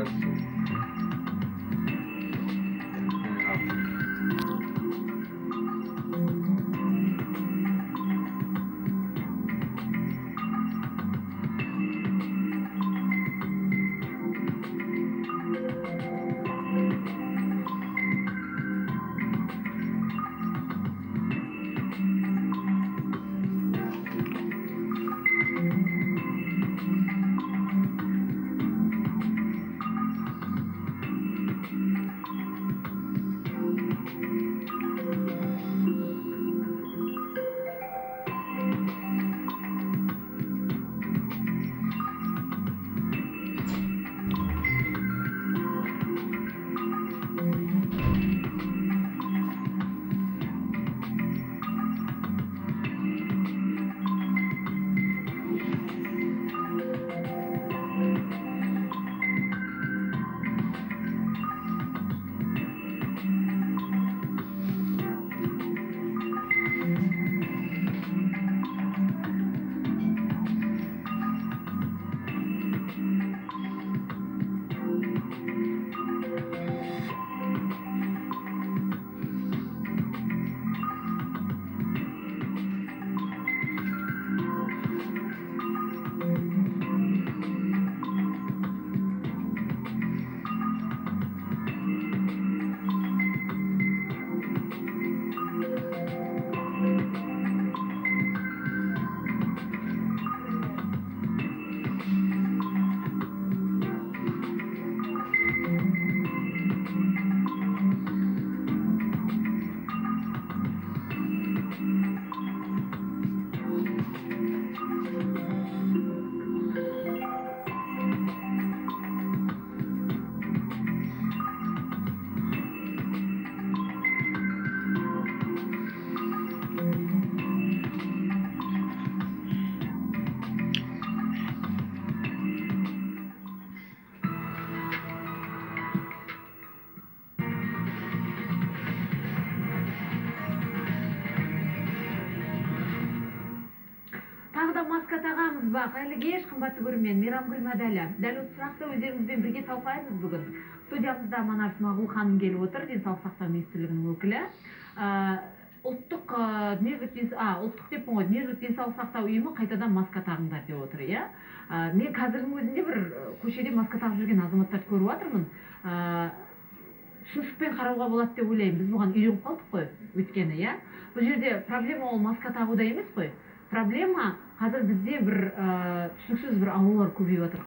кажется. Тағы да маска тағамыз ба, қайлы кеш, қымбатты көрермен, Мейрамгүл Мәдәлі. Дәл осы сұрақты өздеріңізбен бірге талқылаймыз бүгін. Студиямызда Манар Смағұл ханым келіп отыр, денсаулық сақтау министрлігінің өкілі. Ұлттық дүниежүзілік денсаулық сақтау ұйымы қайтадан маска тағыңдар деп отыр, иә? Мен қазірдің өзінде бір көшеде маска тағып жүрген азаматтарды көріп жатырмын. Түсіністікпен қарауға болады деп ойлаймын. Біз бұған үйреніп қалдық қой, өйткені, иә? Бұл жерде проблема ол маска тағуда емес қой. Проблема қазір бізде бір түсініксіз бір аурулар көбейіп жатыр.